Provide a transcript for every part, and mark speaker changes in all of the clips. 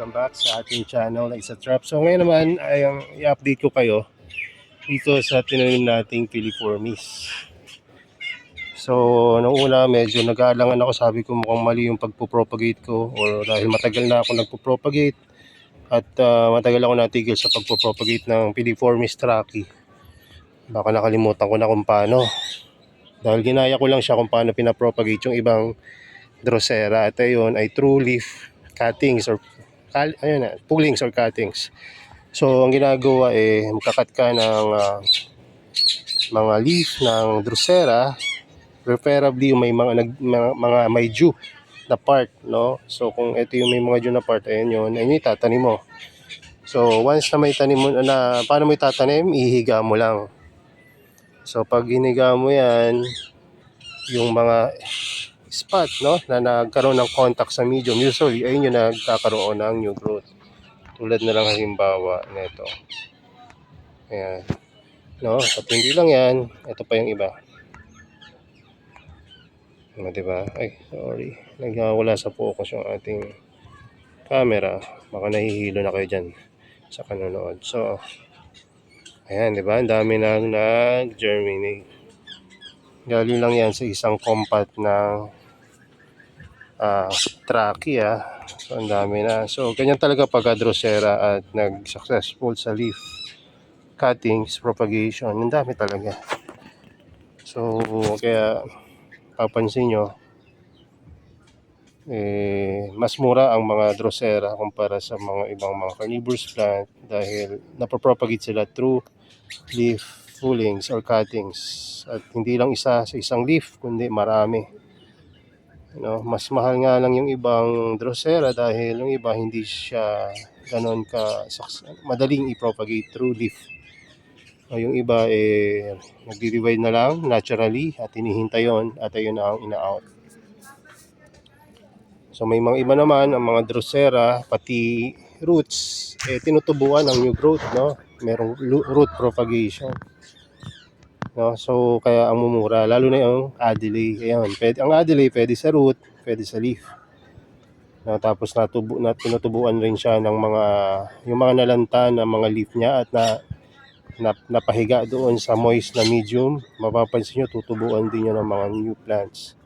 Speaker 1: welcome back sa ating channel na Isa Trap. So ngayon naman ay i-update ko kayo dito sa tinanim nating piliformis. So nung una medyo nag-aalangan ako, sabi ko mukhang mali yung pagpo-propagate ko, or dahil matagal na ako nagpo-propagate at matagal ako natigil sa pagpo-propagate ng piliformis trachy. Baka nakalimutan ko na kung paano, dahil ginaya ko lang siya kung paano pinapropagate yung ibang Drosera, at ayun ay true leaf cuttings or pullings or cuttings. So ang ginagawa magkakat ka ng mga leaf ng Drosera, preferably yung may mga may dew na part, no? So kung ito yung may mga dew na part, ayun yung itatanim mo. So once na may tanim mo na, paano mo itatanim? Ihiga mo lang. So pag hiniga mo yan, yung mga spot, no, na nagkaroon ng contact sa medium, usually ayun yung nagkakaroon ng new growth. Tulad na lang halimbawa nito. Ayan. No, at hindi lang yan, ito pa yung iba. Ano, diba? Ay, sorry. Nagwawala sa focus yung ating camera. Baka nahihilo na kayo dyan sa kanonood. So, ayan, diba? Ang dami na nag-germinate. Galing lang yan sa isang compat na trachy. So ang dami na. So ganyan talaga pag Drosera at nag-successful sa leaf cuttings propagation. Ang dami talaga. So kaya papansin nyo, mas mura ang mga Drosera kumpara sa mga ibang mga carnivorous plant, dahil napropagate sila through leaf pullings or cuttings, at hindi lang isa sa isang leaf kundi marami. No, mas mahal nga lang yung ibang Drosera dahil yung iba hindi siya ganoon ka madaling i-propagate through leaf. Yung iba nagdi-divide na lang naturally at hinihintay yon, at ayun na ang ina-out. So may mga iba naman, ang mga Drosera pati roots tinutubuan ng new growth, no? Merong root propagation. No, so kaya ang mumura, lalo na yung Adelaide. Ayun, ang Adelaide pwede sa root, pwede sa leaf. No, tapos tinutubuan rin siya ng yung mga nalanta na mga leaf niya, at napahiga doon sa moist na medium. Mapapansin nyo, tutubuan din niya ng mga new plants.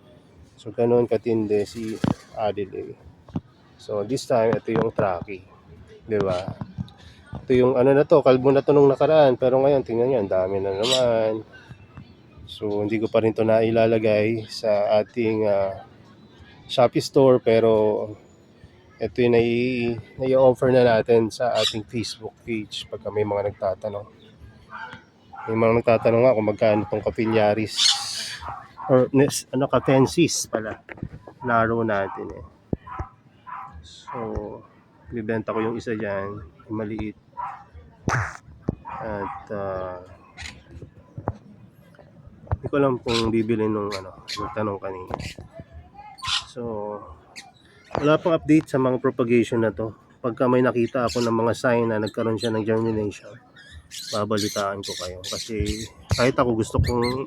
Speaker 1: So ganoon katindi si Adelaide. So this time ito yung trachy, di ba? Ito yung na to, kalbo na to nung nakaraan, pero ngayon tingnan niyo, ang dami na naman. So hindi ko pa rin to nailalagay sa ating Shopee store, pero ito yung nai-offer na natin sa ating Facebook page pagka may mga nagtatanong. May mga nagtatanong nga kung magkano itong Capilarias or Capensis pala, laro natin So bibenta ko yung isa dyan, yung maliit, at hindi ko alam kung bibili nung yung tanong kanina. So wala pang update sa mga propagation na to. Pagka may nakita ako ng mga sign na nagkaroon siya ng germination, babalitaan ko kayo, kasi kahit ako gusto kong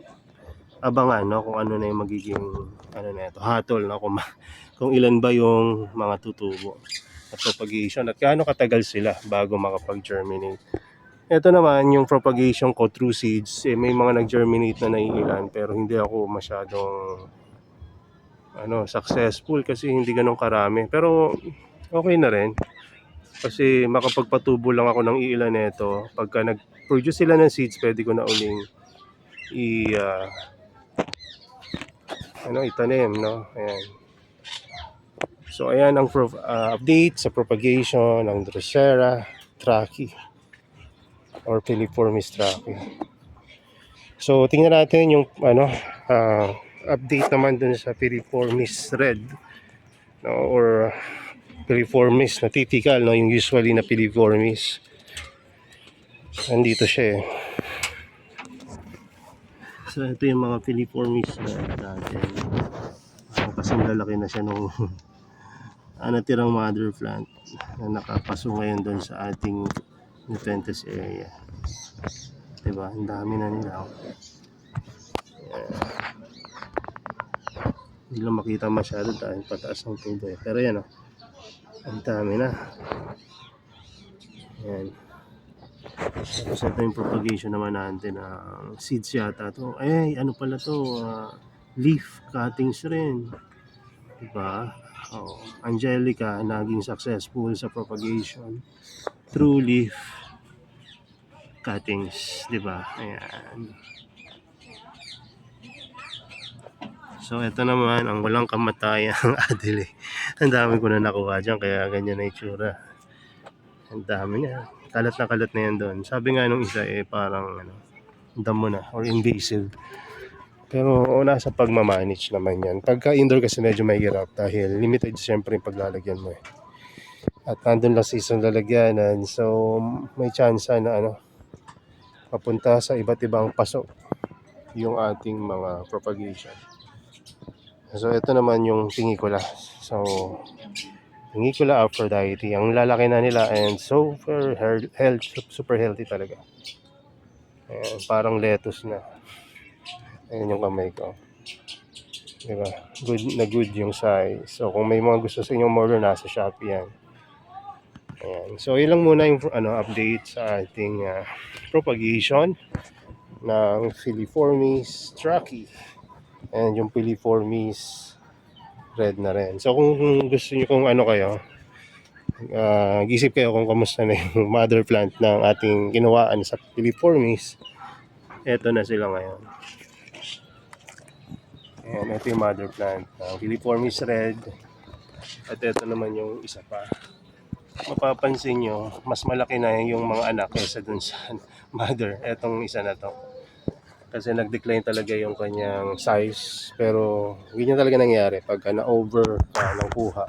Speaker 1: abangan, no, kung ano na yung magiging na ito, hatol na kung ilan ba yung mga tutubo at propagation, at gaano katagal sila bago makapag-germinate. Ito naman yung propagation ko through seeds, may mga nag-germinate na naiilan, pero hindi ako masyadong successful kasi hindi ganun karami. Pero okay na rin, kasi makapagpatubo lang ako ng iilan nito. Pagka nag-produce sila ng seeds, pwede ko na uling itanim, no? Ayan. So ayan ang update sa propagation ng Drosera trachy or Piliformis trachy. So tingnan natin yung update naman dun sa Piliformis red, no, or Piliformis na typical, no, yung usually na Piliformis. Nandito siya So ito yung mga Piliformis na natin. Kasing lalaki na siya nung natirang mother plant na nakapaso ngayon doon sa ating Nepenthes area. Diba? Ang dami na nila. Hindi lang makita masyado dahil pataas ng tubo Pero yan Ang dami na. Ayan. Tapos ito yung propagation naman natin ng seeds yata to. Eh, ano pala to? Leaf cuttings rin. Diba? Oh, Angelica naging successful sa propagation through leaf cuttings, diba? Ayan. So ito naman ang walang kamatayang Adele. Ang dami ko na nakuha dyan kaya ganyan na itsura. Ang dami niya. Kalat na yan doon. Sabi nga nung isa parang damo na or invasive. Pero nasa pagmamanage naman yan. Pagka indoor kasi medyo mahirap dahil limited siyempre yung paglalagyan mo eh. At nandun lang sa isang lalagyanan. So may chance na papunta sa iba't ibang paso yung ating mga propagation. So ito naman yung pingikula. So pingikula Aphrodite. Ang lalaki na nila and super healthy talaga. Ayan, parang lettuce na. Ayan yung kamay ko. Diba? Good yung size. So kung may mga gusto sa inyong order, nasa Shopee yan. Ayan. So ilang muna yung update sa ating propagation ng Filiformis Truckee. And yung Filiformis red na rin. So kung gusto niyo kung kayo, gisip kayo kung kamusta na yung mother plant ng ating ginawaan sa Filiformis. Eto na sila ngayon. Ayan, ito yung mother plant ng Filiformis red. At ito naman yung isa pa. Mapapansin nyo, mas malaki na yung mga anak kaysa dun sa mother. Etong isa na to. Kasi nag-decline talaga yung kanyang size. Pero ganyan talaga nangyari pag na-over ng kuha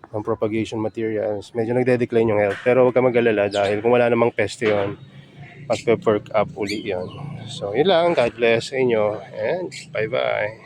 Speaker 1: ng propagation materials. Medyo nagde-decline yung health. Pero huwag ka mag-alala dahil kung wala namang peste yun, magpe-perk up uli yun. So yun lang. God bless sa inyo and bye-bye.